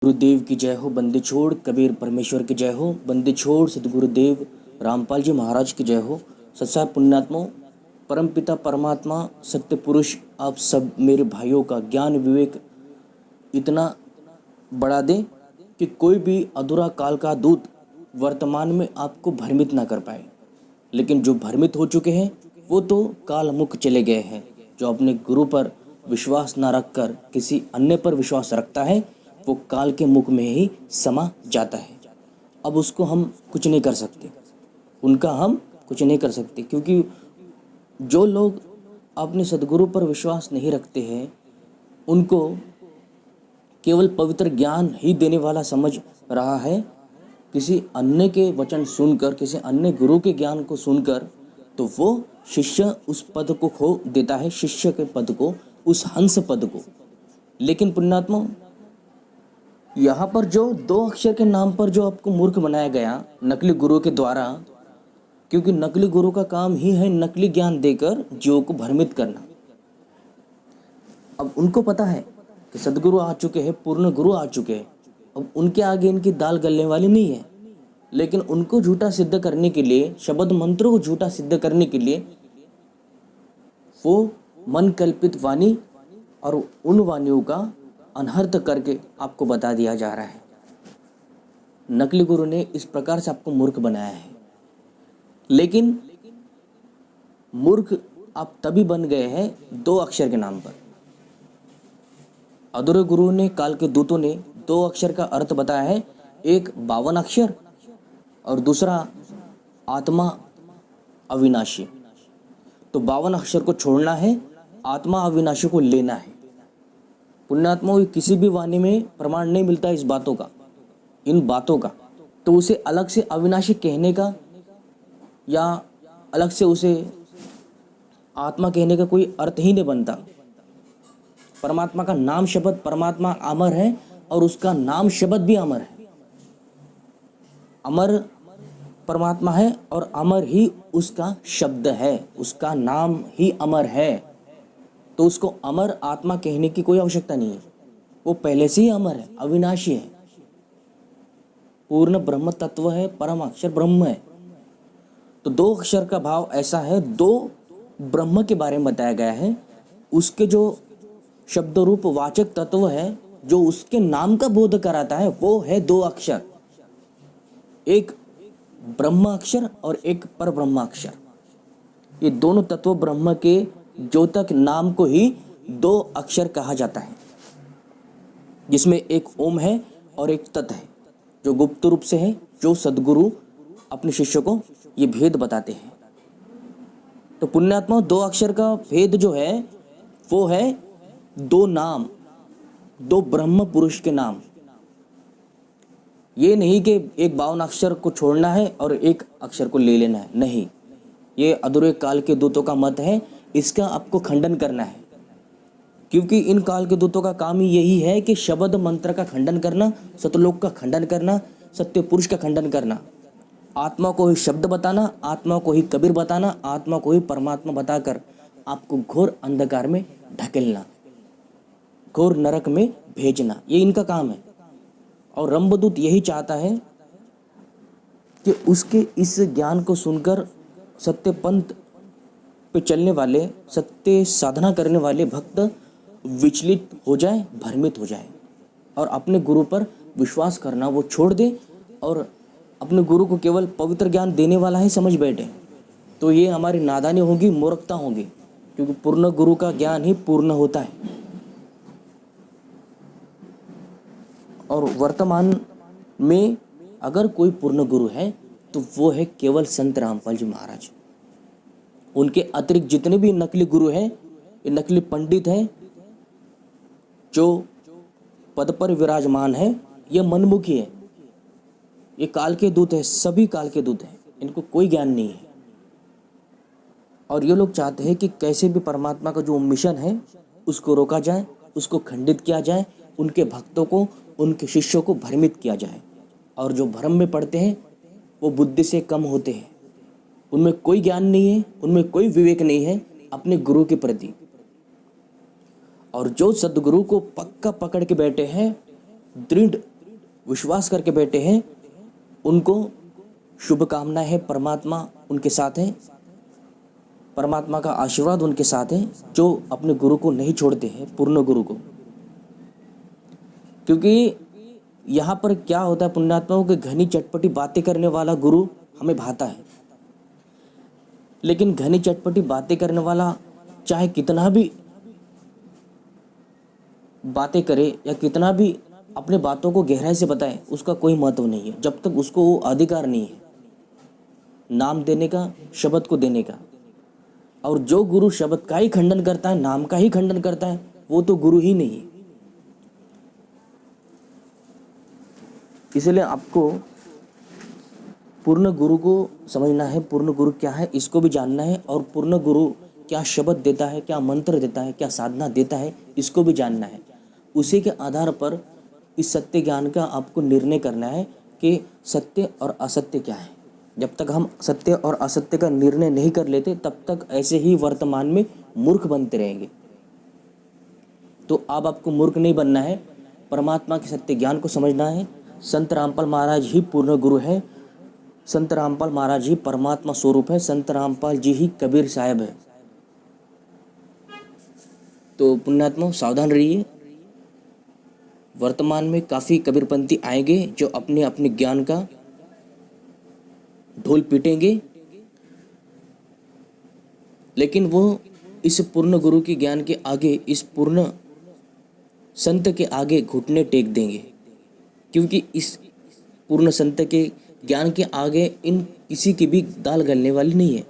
गुरुदेव की जय हो, बंदी छोड़ कबीर परमेश्वर की जय हो, बंदी छोड़ सदगुरुदेव रामपाल जी महाराज की जय हो। सत्साई पुण्यात्मों, परम पिता परमात्मा सत्य पुरुष आप सब मेरे भाइयों का ज्ञान विवेक इतना बढ़ा दे कि कोई भी अधूरा काल का दूत वर्तमान में आपको भ्रमित ना कर पाए। लेकिन जो भ्रमित हो चुके हैं वो तो काल मुख चले गए हैं। जो अपने गुरु पर विश्वास ना रखकर किसी अन्य पर विश्वास रखता है वो काल के मुख में ही समा जाता है। अब उसको हम कुछ नहीं कर सकते, उनका हम कुछ नहीं कर सकते, क्योंकि जो लोग अपने सदगुरु पर विश्वास नहीं रखते हैं उनको केवल पवित्र ज्ञान ही देने वाला समझ रहा है। किसी अन्य के वचन सुनकर, किसी अन्य गुरु के ज्ञान को सुनकर तो वो शिष्य उस पद को खो देता है, शिष्य के पद को, उस हंस पद को। लेकिन पुण्यात्मा, यहाँ पर जो दो अक्षर के नाम पर जो आपको मूर्ख बनाया गया नकली गुरु के द्वारा, क्योंकि नकली गुरु का काम ही है नकली ज्ञान देकर जीवों को भ्रमित करना। अब उनको पता है कि सदगुरु आ चुके हैं, पूर्ण गुरु आ चुके हैं, अब उनके आगे इनकी दाल गलने वाली नहीं है। लेकिन उनको झूठा सिद्ध करने के लिए, शब्द मंत्रों को झूठा सिद्ध करने के लिए वो मन कल्पित वाणी और उन वाणियों का अनर्थ करके आपको बता दिया जा रहा है। नकली गुरु ने इस प्रकार से आपको मूर्ख बनाया है। लेकिन मूर्ख आप तभी बन गए हैं दो अक्षर के नाम पर। अधूरे गुरु ने, काल के दूतों ने दो अक्षर का अर्थ बताया है, एक 52 अक्षर और दूसरा आत्मा अविनाशी। तो 52 अक्षर को छोड़ना है, आत्मा अविनाशी को लेना है। पुण्यात्माओं, किसी भी वाणी में प्रमाण नहीं मिलता इस बातों का, इन बातों का। तो उसे अलग से अविनाशी कहने का या अलग से उसे आत्मा कहने का कोई अर्थ ही नहीं बनता। परमात्मा का नाम शब्द, परमात्मा अमर है और उसका नाम शब्द भी अमर है। अमर परमात्मा है और अमर ही उसका शब्द है, उसका नाम ही अमर है। तो उसको अमर आत्मा कहने की कोई आवश्यकता नहीं है, वो पहले से ही अमर है, अविनाशी है, पूर्ण ब्रह्म तत्व है, परम अक्षर ब्रह्म है। तो दो अक्षर का भाव ऐसा है, दो ब्रह्म के बारे में बताया गया है। उसके जो शब्द रूप वाचक तत्व है जो उसके नाम का बोध कराता है वो है दो अक्षर, एक ब्रह्म अक्षर और एक पर ब्रह्म अक्षर। ये दोनों तत्व ब्रह्म के ज्योतक नाम को ही दो अक्षर कहा जाता है, जिसमें एक ओम है और एक तत् है, जो गुप्त रूप से है, जो सदगुरु अपने शिष्य को ये भेद बताते हैं। तो पुण्यात्मा, दो अक्षर का भेद जो है वो है दो नाम, दो ब्रह्म पुरुष के नाम। ये नहीं कि एक 52 अक्षर को छोड़ना है और एक अक्षर को ले लेना है, नहीं। ये अधूरे काल के दूतों का मत है, इसका आपको खंडन करना है। क्योंकि इन काल के दूतों का काम ही यही है कि शब्द मंत्र का खंडन करना, सतलोक का खंडन करना, सत्य पुरुष का खंडन करना, आत्मा को ही शब्द बताना, आत्मा को ही कबीर बताना, आत्मा को ही परमात्मा बताकर आपको घोर अंधकार में ढकेलना, घोर नरक में भेजना, ये इनका काम है। और रंभदूत यही चाहता है कि उसके इस ज्ञान को सुनकर सत्य पंथ पे चलने वाले, सत्य साधना करने वाले भक्त विचलित हो जाए, भ्रमित हो जाए और अपने गुरु पर विश्वास करना वो छोड़ दे और अपने गुरु को केवल पवित्र ज्ञान देने वाला ही समझ बैठे। तो ये हमारी नादानी होगी, मूर्खता होगी, क्योंकि पूर्ण गुरु का ज्ञान ही पूर्ण होता है। और वर्तमान में अगर कोई पूर्ण गुरु है तो वो है केवल संत रामपाल जी महाराज। उनके अतिरिक्त जितने भी नकली गुरु हैं, ये नकली पंडित हैं जो पद पर विराजमान है, ये मनमुखी है, ये काल के दूत है, सभी काल के दूत हैं, इनको कोई ज्ञान नहीं है। और ये लोग चाहते हैं कि कैसे भी परमात्मा का जो मिशन है उसको रोका जाए, उसको खंडित किया जाए, उनके भक्तों को, उनके शिष्यों को भ्रमित किया जाए। और जो भ्रम में पड़ते हैं वो बुद्धि से कम होते हैं, उनमें कोई ज्ञान नहीं है, उनमें कोई विवेक नहीं है अपने गुरु के प्रति। और जो सदगुरु को पक्का पकड़ के बैठे हैं, दृढ़ विश्वास करके बैठे हैं उनको शुभकामनाएं है, परमात्मा उनके साथ है, परमात्मा का आशीर्वाद उनके साथ है, जो अपने गुरु को नहीं छोड़ते हैं, पूर्ण गुरु को। क्योंकि यहाँ पर क्या होता है पुण्यात्माओं के, घनी चटपटी बातें करने वाला गुरु हमें भाता है, लेकिन घनी चटपटी बातें करने वाला चाहे कितना भी बातें करे या कितना भी अपने बातों को गहराई से बताए, उसका कोई महत्व नहीं है जब तक उसको वो अधिकार नहीं है नाम देने का, शब्द को देने का। और जो गुरु शब्द का ही खंडन करता है, नाम का ही खंडन करता है, वो तो गुरु ही नहीं है। इसलिए आपको पूर्ण गुरु को समझना है, पूर्ण गुरु क्या है इसको भी जानना है, और पूर्ण गुरु क्या शब्द देता है, क्या मंत्र देता है, क्या साधना देता है इसको भी जानना है। उसी के आधार पर इस सत्य ज्ञान का आपको निर्णय करना है कि सत्य और असत्य क्या है। जब तक हम सत्य और असत्य का निर्णय नहीं कर लेते तब तक ऐसे ही वर्तमान में मूर्ख बनते रहेंगे। तो अब आपको मूर्ख नहीं बनना है, परमात्मा के सत्य ज्ञान को समझना है। संत रामपाल महाराज ही पूर्ण गुरु है, संत रामपाल महाराज ही परमात्मा स्वरूप है, संत रामपाल जी ही कबीर साहब है। तो पुण्यात्मा सावधान रहिए, वर्तमान में काफ़ी कबीरपंथी आएंगे जो अपने अपने ज्ञान का ढोल पीटेंगे, लेकिन वो इस पूर्ण गुरु के ज्ञान के आगे, इस पूर्ण संत के आगे घुटने टेक देंगे, क्योंकि इस पूर्ण संत के ज्ञान के आगे इन किसी की भी दाल गलने वाली नहीं है।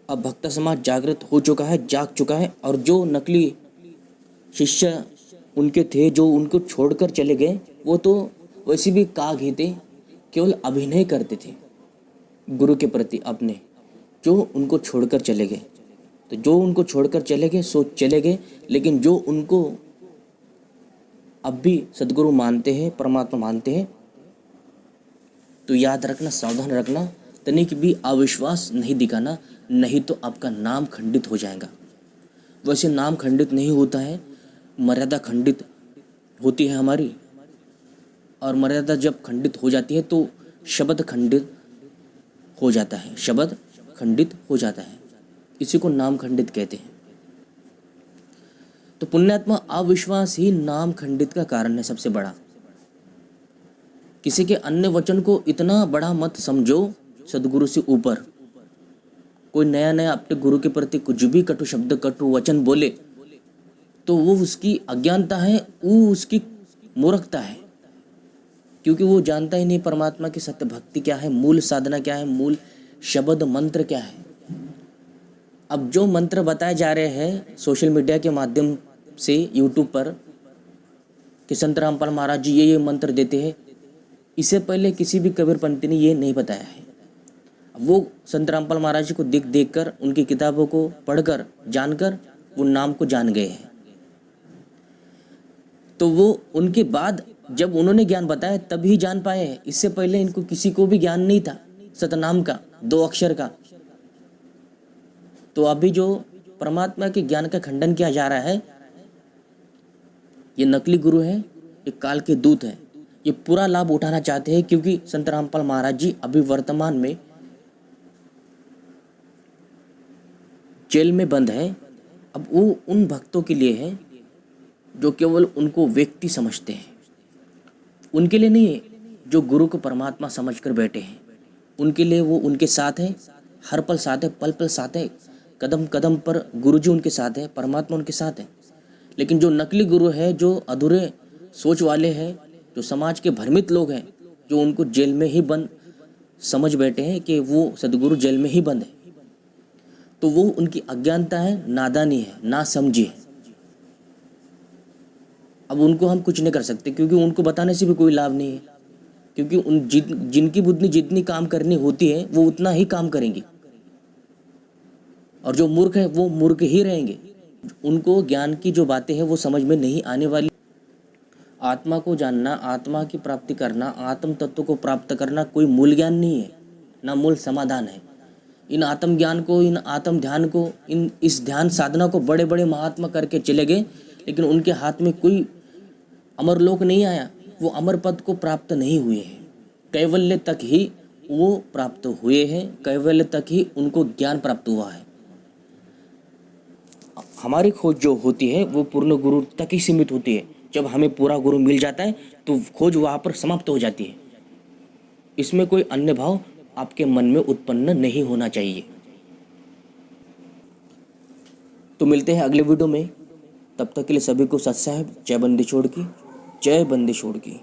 अब भक्त समाज जागृत हो चुका है, जाग चुका है, और जो नकली शिष्य उनके थे जो उनको छोड़कर चले गए, वो तो वैसे भी काग ही थे, केवल अभिनय करते थे गुरु के प्रति अपने, जो उनको छोड़कर चले गए। तो जो उनको छोड़कर चले गए सो चले गए, लेकिन जो उनको अब भी सदगुरु मानते हैं, परमात्मा मानते हैं, तो याद रखना, सावधान रखना, तनिक भी अविश्वास नहीं दिखाना, नहीं तो आपका नाम खंडित हो जाएगा। वैसे नाम खंडित नहीं होता है, मर्यादा खंडित होती है हमारी, और मर्यादा जब खंडित हो जाती है तो शब्द खंडित हो जाता है, शब्द खंडित हो जाता है, इसी को नाम खंडित कहते हैं। तो पुण्यात्मा अविश्वास ही नाम खंडित का कारण है सबसे बड़ा। किसी के अन्य वचन को इतना बड़ा मत समझो सदगुरु से ऊपर। कोई नया नया अपने गुरु के प्रति कुछ भी कटु शब्द, कटु वचन बोले तो वो उसकी अज्ञानता है, वो उसकी मूर्खता है, क्योंकि वो जानता ही नहीं परमात्मा की सत्य भक्ति क्या है, मूल साधना क्या है, मूल शब्द मंत्र क्या है। अब जो मंत्र बताए जा रहे हैं सोशल मीडिया के माध्यम से, यूट्यूब पर, कि संत रामपाल महाराज जी ये मंत्र देते हैं, इससे पहले किसी भी कबीरपंथी ने ये नहीं बताया है। वो संत रामपाल महाराज जी को देख कर, उनकी किताबों को पढ़कर, जानकर वो नाम को जान गए हैं। तो वो उनके बाद जब उन्होंने ज्ञान बताया तभी जान पाए हैं, इससे पहले इनको किसी को भी ज्ञान नहीं था सतनाम का, 2 अक्षर का। तो अभी जो परमात्मा के ज्ञान का खंडन किया जा रहा है, ये नकली गुरु है, ये काल के दूत है, ये पूरा लाभ उठाना चाहते हैं, क्योंकि संत रामपाल महाराज जी अभी वर्तमान में जेल में बंद है। अब वो उन भक्तों के लिए है जो केवल उनको व्यक्ति समझते हैं, उनके लिए नहीं है जो गुरु को परमात्मा समझकर बैठे हैं। उनके लिए वो उनके साथ है, हर पल साथ है, पल पल साथ है, कदम कदम पर गुरु जी उनके साथ है, परमात्मा उनके साथ है। लेकिन जो नकली गुरु है, जो अधूरे सोच वाले हैं, जो समाज के भ्रमित लोग हैं, जो उनको जेल में ही बंद समझ बैठे हैं कि वो सदगुरु जेल में ही बंद है, तो वो उनकी अज्ञानता है, नादानी है, ना समझी है। अब उनको हम कुछ नहीं कर सकते, क्योंकि उनको बताने से भी कोई लाभ नहीं है, क्योंकि जिनकी बुद्धि जितनी काम करनी होती है वो उतना ही काम करेंगी, और जो मूर्ख है वो मूर्ख ही रहेंगे। उनको ज्ञान की जो बातें हैं वो समझ में नहीं आने वाली। आत्मा को जानना, आत्मा की प्राप्ति करना, आत्म तत्व को प्राप्त करना कोई मूल ज्ञान नहीं है, ना मूल समाधान है। इन आत्म ज्ञान को, इन आत्म ध्यान को, इस ध्यान साधना को बड़े बड़े महात्मा करके चले गए, लेकिन उनके हाथ में कोई अमरलोक नहीं आया, वो अमर पद को प्राप्त नहीं हुए हैं, कैवल्य तक ही वो प्राप्त हुए हैं, कैवल्य तक ही उनको ज्ञान प्राप्त हुआ है। हमारी खोज जो होती है वो पूर्ण गुरु तक ही सीमित होती है। जब हमें पूरा गुरु मिल जाता है तो खोज वहाँ पर समाप्त हो जाती है। इसमें कोई अन्य भाव आपके मन में उत्पन्न नहीं होना चाहिए। तो मिलते हैं अगले वीडियो में, तब तक के लिए सभी को सत साहिब, जय बंदी छोड़ की, जय बंदी छोड़ की।